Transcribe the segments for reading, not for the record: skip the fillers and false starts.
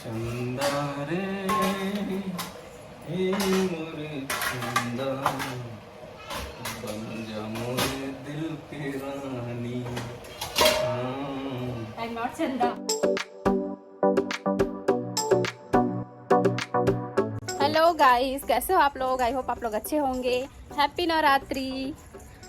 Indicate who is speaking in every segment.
Speaker 1: चंदा रे हे मोरे चंदा बन जा मोरे दिल की रानी।
Speaker 2: I'm not चंदा। हेलो गाइस, कैसे हो आप लोग? आई होप आप लोग अच्छे होंगे। हैप्पी नवरात्रि।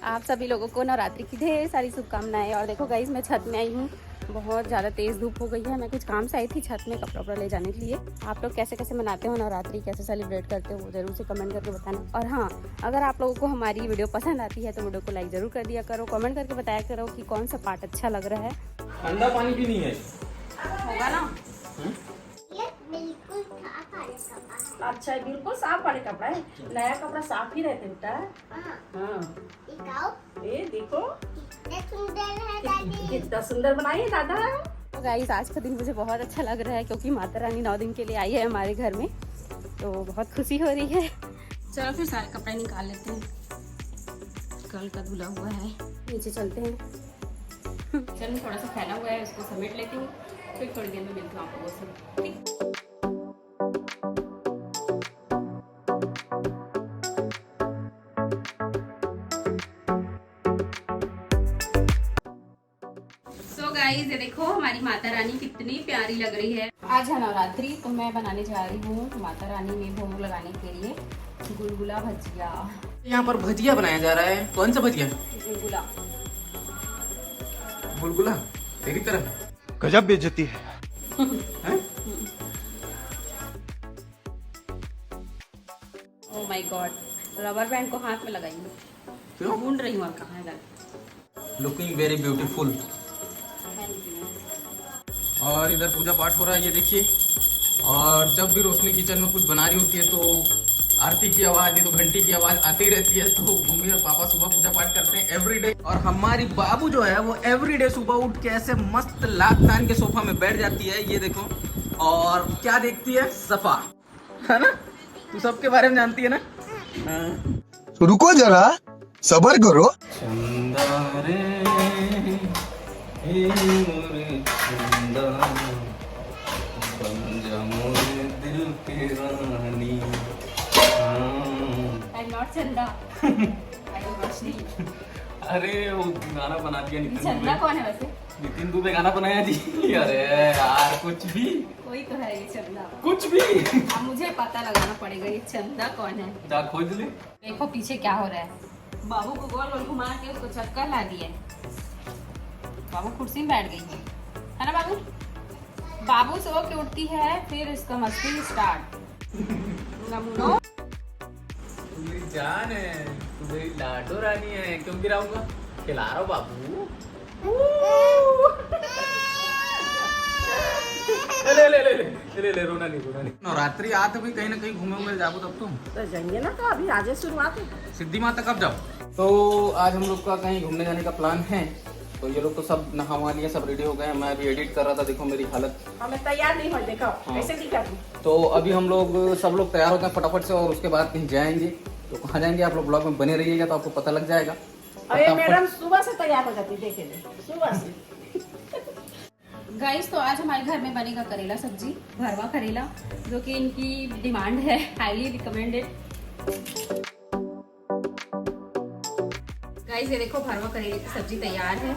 Speaker 2: आप सभी लोगों को नवरात्रि की ढेर सारी शुभकामनाएं। और देखो गाइस, मैं छत में आई हूँ। बहुत ज़्यादा तेज़ धूप हो गई है। मैं कुछ काम से आई थी छत में कपड़ा वपड़ा ले जाने के लिए। आप लोग कैसे कैसे मनाते हो नवरात्रि, कैसे सेलिब्रेट करते हो, वो जरूर से कमेंट करके बताना। और हाँ, अगर आप लोगों को हमारी वीडियो पसंद आती है तो वीडियो को लाइक ज़रूर कर दिया करो। कमेंट करके बताया करो कि कौन सा पार्ट अच्छा लग रहा है।
Speaker 1: ठंडा पानी भी नहीं है,
Speaker 2: होगा ना?
Speaker 3: बिल्कुल साफ वाले कपड़ा।
Speaker 2: अच्छा, बिल्कुल साफ वाले कपड़ा है। नया कपड़ा साफ ही रहते बेटा। हाँ,
Speaker 3: दिखाओ,
Speaker 2: ये देखो
Speaker 3: कितने सुंदर है दादी।
Speaker 2: कितना सुंदर बनाई है दादा। तो गाइस, आज का दिन मुझे बहुत अच्छा लग रहा है क्योंकि माता रानी 9 दिन के लिए आई है हमारे घर में, तो बहुत खुशी हो रही है। चलो फिर सारे कपड़े निकाल लेते हैं। कल का धुला हुआ है, नीचे चलते हैं। चलो, थोड़ा सा फैला हुआ है, उसको समेट लेती हूँ, फिर थोड़ी देर में मिलती हूँ आप लोगों से। ठीक। गाइस, ये देखो हमारी माता रानी कितनी प्यारी लग रही है। आज है नवरात्रि, तो मैं बनाने जा रही हूँ माता रानी में भोग लगाने के लिए गुलगुला भजिया।
Speaker 1: यहाँ पर भजिया बनाया जा रहा है। कौन सा भजिया?
Speaker 2: गुलगुला।
Speaker 1: गुलगुला तेरी तरह।
Speaker 4: गजब बेइज्जती है।
Speaker 2: Oh my God, rubber band को हाथ में लगाई।
Speaker 1: क्यों?
Speaker 2: ढूंढ रही हूँ आप कहाँ है।
Speaker 1: Looking very beautiful. और इधर पूजा पाठ हो रहा है, ये देखिए। और जब भी रोशनी किचन में कुछ बना रही होती है तो आरती की आवाज, ये तो घंटी की आवाज आती रहती है। तो मम्मी और पापा सुबह पूजा पाठ करते हैं एवरीडे। और हमारी बाबू जो है वो एवरीडे सुबह उठ के ऐसे मस्त लात तान के सोफा में बैठ जाती है, ये देखो। और क्या देखती है? सफा, है ना? तू सबके बारे में जानती है ना?
Speaker 4: तो रुको जरा, सबर करो।
Speaker 1: चंदा रे हे मोरे चंदा बन जा मोरे दिल की रानी।
Speaker 2: I'm not चंदा। I am Roshni।
Speaker 1: अरे वो गाना बना दिया नितिन
Speaker 2: चंदा
Speaker 1: दुबे।
Speaker 2: कौन है वैसे?
Speaker 1: नितिन दुबे गाना बनाया जी। अरे यार, कुछ भी
Speaker 2: कोई तो है ये चंदा।
Speaker 1: कुछ भी।
Speaker 2: अब मुझे पता लगाना पड़ेगा ये चंदा कौन है।
Speaker 1: जा खोज ले।
Speaker 2: देखो पीछे क्या हो रहा है। बाबू को गोल गोल घुमा के उसको चक्कर ला दिया। बाबू कुर्सी में बैठ गई है ना बाबू? बाबू सो के उठती है, फिर इसका मस्ती स्टार्ट। नमूनो।
Speaker 1: तू मेरी जान है, तू मेरी लाडो रानी है। क्यों गिराऊंगा? खिला रहा हूँ बाबू। ले ले ले ले ले ले, रोना नहीं रोना नहीं। नवरात्रि आ तो भी कहीं ना कहीं घूमे हुए जाओ तब तुम
Speaker 2: तो जाएंगे ना, तो अभी आज शुरुआत है।
Speaker 1: सिद्धि माता कब जाओ? तो आज हम लोग का कहीं घूमने जाने का प्लान है। तो ये लोग तो सब नहा वहा लिए, सब रेडी हो गए हैं। मैं अभी एडिट कर रहा था, देखो मेरी हालत।
Speaker 2: हमें तैयार नहीं हो, देखो
Speaker 1: कैसे
Speaker 2: दिखा तू।
Speaker 1: तो अभी हम लोग सब लोग तैयार होते हैं फटाफट से, और उसके बाद कहीं जाएंगे। तो कहाँ जाएंगे आप लोग ब्लॉग में बने रहिएगा तो आपको पता लग जाएगा।
Speaker 2: अरे मैडम सुबह से तैयार हो जाती, देखे सुबह से। गाइस, तो आज हमारे घर में बनेगा करेला सब्जी, भरवा करेला, जो कि इनकी डिमांड है, हाईली रिकमेंडेड। गाइस, ये देखो भरवा करेले की सब्जी तैयार है।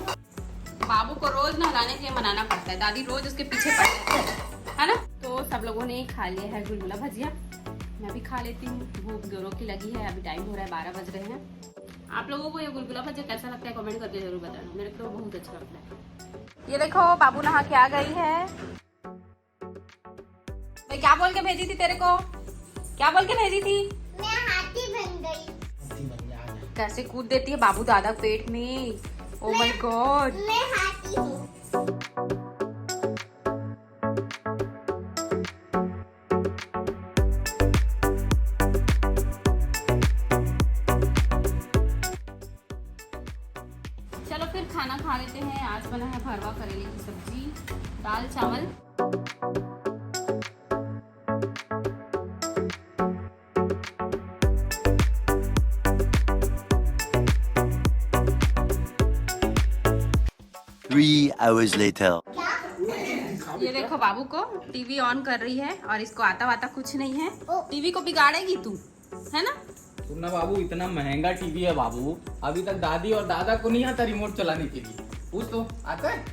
Speaker 2: बाबू को रोज नहलाने के लिए मनाना पड़ता है, दादी रोज उसके पीछे पड़ती है ना? तो सब लोगों ने खा लिया है गुलगुला भजिया, मैं भी खा लेती हूँ। भूख जोरों की लगी है, अभी टाइम हो रहा है 12 बज रहे हैं। आप लोगों को ये गुलगुला भजिया कैसा लगता है कमेंट करके जरूर बताना, मेरे को बहुत अच्छा लगता है। ये देखो बाबू नहा के आ गई है। मैं क्या बोल के भेजी थी तेरे को? क्या बोल के भेजी थी?
Speaker 3: मैं हाथी बन गई।
Speaker 2: कैसे कूद देती है बाबू दादा पेट में। ओ माय गॉड,
Speaker 3: मैं हाथी हूँ।
Speaker 2: चलो फिर खाना खा लेते हैं। आज बना है भरवा करेले की सब्जी, दाल चावल।
Speaker 5: Three hours later.
Speaker 2: ये देखो बाबू को टीवी ऑन कर रही है और इसको आता वाता कुछ नहीं है। टीवी को बिगाड़ेगी तू, है ना?
Speaker 1: सुनना बाबू, इतना महंगा टीवी है बाबू, अभी तक दादी और दादा को नहीं आता रिमोट चलाने के लिए। पूछ तो, आता है?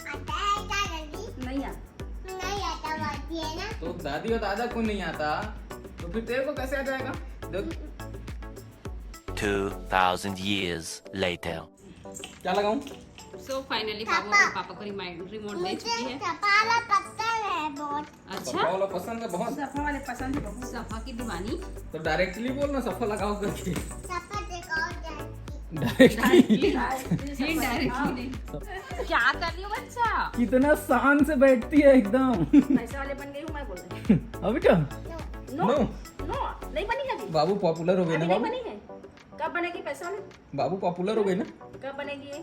Speaker 3: आता है दादी?
Speaker 2: नहीं आता।
Speaker 3: नहीं आता बाती है ना।
Speaker 1: तो दादी और दादा को नहीं आता तो फिर तेरे को कैसे आ जाएगा? देख
Speaker 5: 2000 years later.
Speaker 1: क्या लगाऊं?
Speaker 2: सो फाइनली बाबू अपने पापा को रिमोट दे चुकी है।
Speaker 3: सफाला पत्थर है बहुत।
Speaker 2: अच्छा,
Speaker 1: सफा वाला पसंद है बहुत।
Speaker 2: सफा वाले पसंद है बाबू, सफा की दीवानी।
Speaker 1: तो डायरेक्टली बोल ना, सफा लगाओ करके।
Speaker 3: सफा दिखाओ जाती।
Speaker 1: डायरेक्टली
Speaker 2: क्या कर रही हो बच्चा?
Speaker 1: कितना शान से बैठती है एकदम।
Speaker 2: पैसे वाले बन गई हूँ मैं, बोल रही हूँ।
Speaker 1: अभी क्या?
Speaker 2: नो
Speaker 1: नो
Speaker 2: नो, नहीं बनी अभी।
Speaker 1: बाबू पॉपुलर हो गए ना
Speaker 2: नहीं
Speaker 1: बाबू।
Speaker 2: बनी है। कब बनेगी पैसे वाले?
Speaker 1: बाबू पॉपुलर हो गए ना।
Speaker 2: कब बनेगी ये?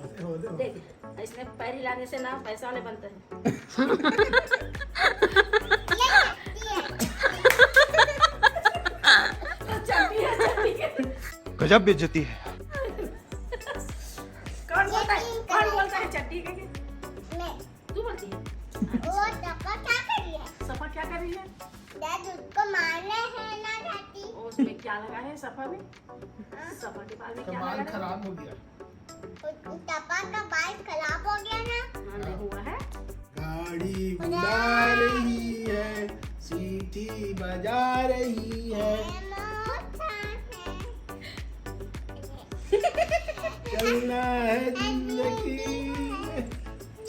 Speaker 2: देख, इसने पैर हिलाने से ना पैसा वाले बनते हैं।
Speaker 4: गजब बेइज्जती है।
Speaker 2: कौन बोलता है चट्टी के?
Speaker 3: मैं
Speaker 2: तू बोलती है।
Speaker 3: वो सफा क्या कर रही है?
Speaker 2: सफा क्या कर रही है?
Speaker 3: दादी उसको मारने है ना दादी।
Speaker 2: उसमें क्या लगा है सफा में? सफा के बाल में क्या लगा है?
Speaker 1: खराब हो गया।
Speaker 3: सफा का बाल खराब हो गया ना।
Speaker 2: हाँ, नहीं हुआ है।
Speaker 6: गाड़ी बुला रही है, सीटी बजा रही है, चलना है जिंदगी में,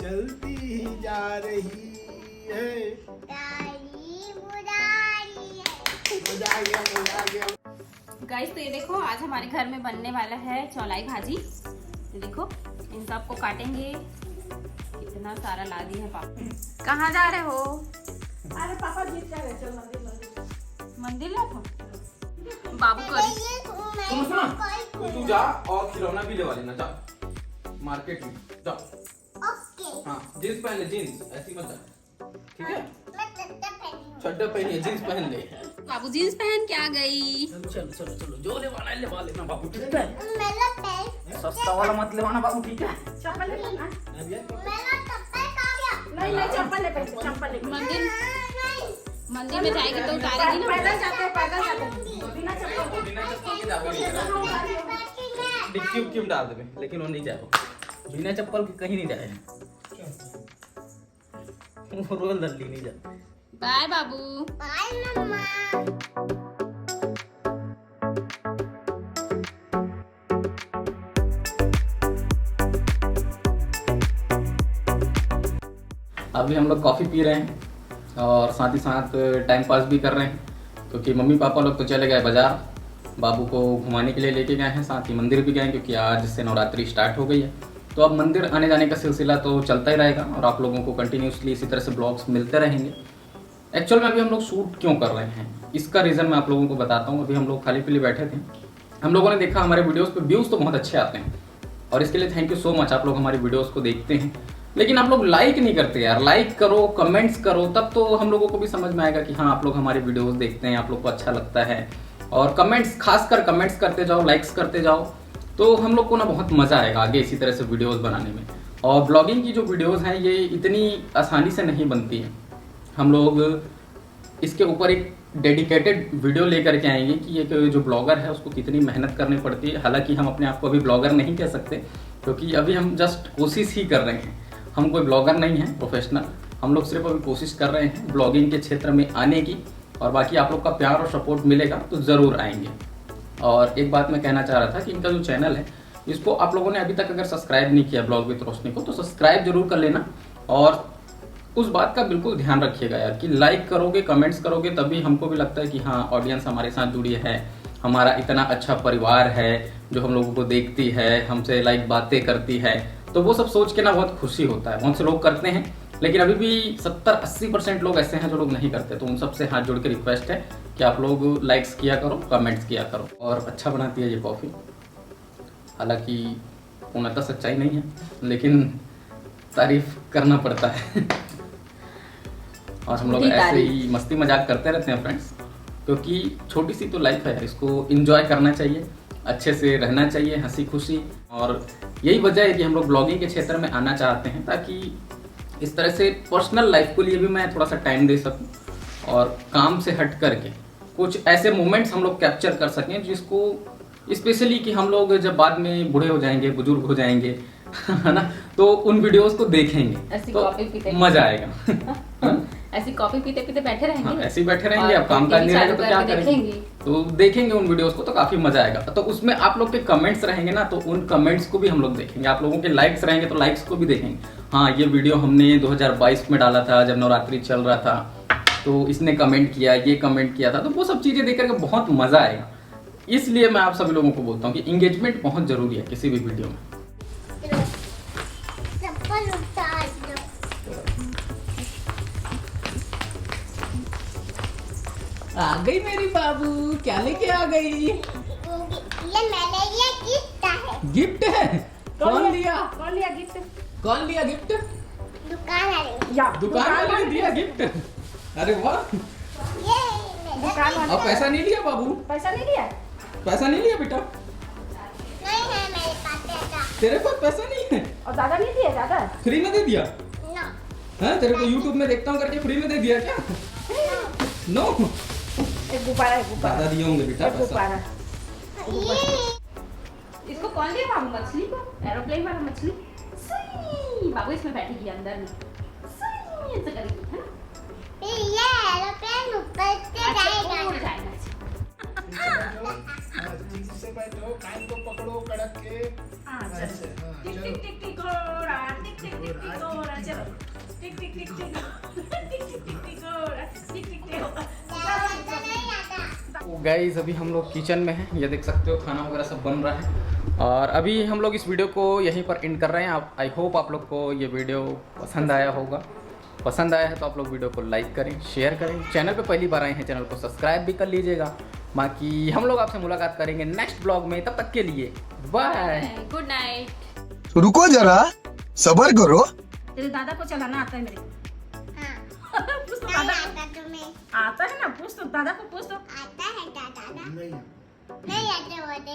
Speaker 6: चलती ही जा रही है।
Speaker 3: गाड़ी बुला रही है।
Speaker 6: मजा आ गया, मजा आ गया।
Speaker 2: गाइस तो ये देखो, आज हमारे घर में बनने वाला है चौलाई भाजी। ये देखो, इन सबको काटेंगे। कितना सारा ला दी है पापा। कहाँ जा रहे हो? अरे पापा जीत जा रहे, चल मंदिर ला तो। बाबू करी
Speaker 1: सुन सुना, तो तू जा और खिलौना भी लेवा लेना, जा मार्केट में जा।
Speaker 3: ओके।
Speaker 1: हाँ, जींस पहन ले, जींस ऐसी मत जा, ठीक है?
Speaker 3: मैं चड्डा पहनी हूँ।
Speaker 1: चड्डा पहनिए, जींस पहन ले।
Speaker 2: बाबू जींस पहन के आ गई।
Speaker 1: चलो चलो चलो, जो लेवाना है लेवा लेना बाबू, ठीक है?
Speaker 3: मेरा पैर।
Speaker 1: सस्ता वाला मत लेवाना बाबू, ठीक है?
Speaker 2: चप्पल ले लेना।
Speaker 3: मेरा चप्पल कहाँ गया?
Speaker 2: नहीं नहीं, चप्पल ले पहले, चप्पल ले। मंदिर
Speaker 3: नहीं।
Speaker 2: मंदिर में जाएगी तो उतारेगी ना। पैदल जाते, पैदल जाते।
Speaker 1: बिना चप्पल के जावे नहीं जाएगा। डिक्की उक्की में डाल देवे, लेकिन वो नहीं जाएगा बिना चप्पल के, कहीं नहीं जाएगा। वो रोल दल्ली नहीं जाए।
Speaker 2: बाय बाबू।
Speaker 3: बाय मम्मा।
Speaker 1: अभी हम लोग कॉफ़ी पी रहे हैं और साथ ही साथ टाइम पास भी कर रहे हैं, क्योंकि मम्मी पापा लोग तो चले गए बाजार, बाबू को घुमाने के लिए लेके गए हैं, साथ ही मंदिर भी गए क्योंकि आज से नवरात्रि स्टार्ट हो गई है। तो अब मंदिर आने जाने का सिलसिला तो चलता ही रहेगा और आप लोगों को कंटिन्यूसली इसी तरह से ब्लॉग्स मिलते रहेंगे। एक्चुअल में अभी हम लोग शूट क्यों कर रहे हैं, इसका रीज़न मैं आप लोगों को बताता हूँ। अभी हम लोग खाली पीली बैठे थे, हम लोगों ने देखा हमारे वीडियोज़ पे व्यूज़ तो बहुत अच्छे आते हैं और इसके लिए थैंक यू सो मच। आप लोग हमारी वीडियोज़ को देखते हैं, लेकिन आप लोग लाइक नहीं करते यार। लाइक करो, कमेंट्स करो, तब तो हम लोगों को भी समझ में आएगा कि हाँ आप लोग हमारी वीडियोस देखते हैं, आप लोग को अच्छा लगता है। और कमेंट्स, खासकर कमेंट्स करते जाओ, लाइक्स करते जाओ, तो हम लोग को ना बहुत मज़ा आएगा आगे इसी तरह से वीडियोस बनाने में। और ब्लॉगिंग की जो वीडियोस हैं ये इतनी आसानी से नहीं बनती हैं। हम लोग इसके ऊपर एक डेडिकेटेड वीडियो लेकर के आएंगे कि एक जो ब्लॉगर है उसको कितनी मेहनत करनी पड़ती है। हालांकि हम अपने आप को अभी ब्लॉगर नहीं कह सकते, क्योंकि अभी हम जस्ट कोशिश ही कर रहे हैं। हम कोई ब्लॉगर नहीं है प्रोफेशनल, हम लोग सिर्फ अभी कोशिश कर रहे हैं ब्लॉगिंग के क्षेत्र में आने की। और बाकी आप लोग का प्यार और सपोर्ट मिलेगा तो ज़रूर आएंगे। और एक बात मैं कहना चाह रहा था कि इनका जो चैनल है इसको आप लोगों ने अभी तक अगर सब्सक्राइब नहीं किया ब्लॉग विद रोशनी को, तो सब्सक्राइब जरूर कर लेना। और उस बात का बिल्कुल ध्यान रखिएगा यार कि लाइक करोगे, कमेंट्स करोगे, तभी हमको भी लगता है कि हाँ ऑडियंस हमारे साथ जुड़ी है, हमारा इतना अच्छा परिवार है जो हम लोगों को देखती है, हमसे लाइक बातें करती है। तो वो सब सोच के ना बहुत खुशी होता है। बहुत से लोग करते हैं, लेकिन अभी भी 70-80% लोग ऐसे हैं जो लोग नहीं करते। तो उन सबसे हाथ जोड़ के रिक्वेस्ट है कि आप लोग लाइक्स किया करो, कमेंट्स किया करो। और अच्छा बनाती है ये कॉफ़ी, हालांकि पूर्णतः सच्चाई नहीं है, लेकिन तारीफ करना पड़ता है। और हम लोग ऐसे ही मस्ती मजाक करते रहते हैं फ्रेंड्स, क्योंकि छोटी सी तो लाइफ है, इसको एंजॉय करना चाहिए, अच्छे से रहना चाहिए, हंसी खुशी। और यही वजह है कि हम लोग ब्लॉगिंग के क्षेत्र में आना चाहते हैं, ताकि इस तरह से पर्सनल लाइफ के लिए भी मैं थोड़ा सा टाइम दे सकूं और काम से हट करके कुछ ऐसे मोमेंट्स हम लोग कैप्चर कर सकें जिसको स्पेशली कि हम लोग जब बाद में बूढ़े हो जाएंगे, बुजुर्ग हो जाएंगे है ना, तो उन वीडियोस को देखेंगे
Speaker 2: ऐसी
Speaker 1: तो
Speaker 2: कॉफी पीते
Speaker 1: मजा आएगा।
Speaker 2: ऐसी कॉफी पीते पीते बैठे रहेंगे।
Speaker 1: हाँ, ऐसे ही बैठे रहेंगे,
Speaker 2: और
Speaker 1: अब काम
Speaker 2: टीवी
Speaker 1: करने रहेगा तो
Speaker 2: चालू
Speaker 1: क्या
Speaker 2: करके
Speaker 1: करेंगे, तो देखेंगे उन वीडियोस को तो काफी मजा आएगा। तो उसमें आप लोग के कमेंट्स रहेंगे ना, तो उन कमेंट्स को भी हम लोग देखेंगे। आप लोगों के लाइक्स रहेंगे तो लाइक्स को भी देखेंगे। हाँ, ये वीडियो हमने 2022 में डाला था जब नवरात्रि चल रहा था, तो इसने कमेंट किया, ये कमेंट किया था, तो वो सब चीजें देख करके बहुत मजा आएगा। इसलिए मैं आप सभी लोगों को बोलता हूँ कि इंगेजमेंट बहुत जरूरी है किसी भी वीडियो में।
Speaker 3: चप्पल उतार दो।
Speaker 1: आ गई मेरी बाबू, क्या लेके आ गई?
Speaker 3: ये मेरे लिए गिफ्ट है।
Speaker 1: गिफ्ट है? कौन दिया?
Speaker 2: कौन लिया गिफ्ट?
Speaker 1: कौन दिया गिफ्ट?
Speaker 3: दुकान वाले।
Speaker 2: या
Speaker 1: दुकान वाले ने दिया गिफ्ट। अरे वाह,
Speaker 3: ये मेरा
Speaker 2: दुकान वाले।
Speaker 1: अब पैसा नहीं लिया बाबू?
Speaker 2: पैसा नहीं लिया?
Speaker 1: पैसा नहीं लिया बेटा?
Speaker 3: नहीं है मेरे पास पैसा।
Speaker 1: तेरे पास पैसा नहीं है?
Speaker 2: और दादा नहीं दिया? दादा
Speaker 1: फ्री में दे दिया?
Speaker 3: नो।
Speaker 1: हाँ, तेरे को यूट्यूब में देखता हूँ करके फ्री में दे दिया क्या? नो,
Speaker 2: एक गुब्बारा है, गुब्बारा
Speaker 1: दादा दिए होंगे बेटा
Speaker 2: एक
Speaker 1: पैसा।
Speaker 2: गुब्बारा।
Speaker 3: ये
Speaker 2: इसको कौन दिया बाबू? मछली को? एरोप्लेन वाला मछली? सुई! बाबू इसमें बैठेगी अंदर में। सुई! ऐसे करेगी, है ना?
Speaker 3: ये एरोप्लेन ऊपर से
Speaker 2: अच्छा,
Speaker 3: जाएगा।
Speaker 2: उड़ जाएगा।
Speaker 6: ठीक से बैठो, कान को पकड़ो कड़क के।
Speaker 2: अच्छा,
Speaker 6: ऐसे, हाँ,
Speaker 2: टिक
Speaker 6: चलो।
Speaker 2: टिक टिक टिक घोड़ा, टिक टिक टिक टिक घोड़ा, चलो। टिक टिक टिक टिक टिक टिक टिक टिक घोड़ा, टिक टिक टिक घोड़ा।
Speaker 3: ज़्यादा नहीं आता।
Speaker 1: तो गाइस अभी हम लोग किचन में हैं, ये देख सकते हो खाना वगैरह सब बन रहा है। और अभी हम लोग इस वीडियो को यहीं पर एंड कर रहे हैं। आप आई होप आप लोग को ये वीडियो पसंद आया होगा। पसंद आया है तो आप लोग वीडियो को लाइक करें, शेयर करें। चैनल पे पहली बार आए हैं, चैनल को सब्सक्राइब भी कर लीजिएगा। बाकी हम लोग आपसे मुलाकात करेंगे नेक्स्ट ब्लॉग में, तब तक के लिए बाय।
Speaker 2: Good night.
Speaker 4: रुको जरा, सबर करो।
Speaker 2: तेरे दादा को चलाना आता है मेरे को?
Speaker 3: हाँ।
Speaker 2: पूछ तो
Speaker 3: नहीं
Speaker 2: दादा
Speaker 3: आता तुम्हें।
Speaker 2: आता है ना, पूछ तो दादा को, पूछ तो।
Speaker 3: आता है दादा।
Speaker 6: नहीं
Speaker 3: नहीं आते होते।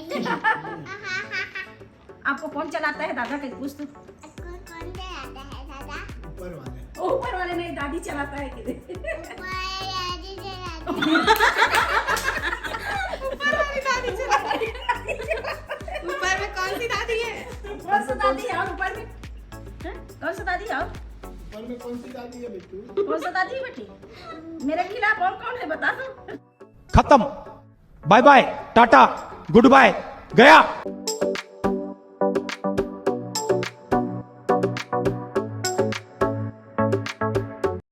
Speaker 2: आपको कौन चलाता है दादा के? पूछ तो।
Speaker 3: आपको कौन से आता है दादा?
Speaker 6: ऊपर वाले।
Speaker 2: ऊपर वाले नहीं, दादी चलाता है कि
Speaker 3: ऊपर दादी से आता है।
Speaker 2: ऊपर वाली दादी चलाती है। ऊपर में कौन सी दादी है? कौन सी दादी है? और ऊपर में हैं? कौन सी दादी है? और
Speaker 6: ऊपर में कौन सी दादी है बिट्टू?
Speaker 2: कौन सी दादी है बेटी? मेरे खिलाफ और कौन है बता दो।
Speaker 7: खत्म। Bye bye, tata, goodbye, गया।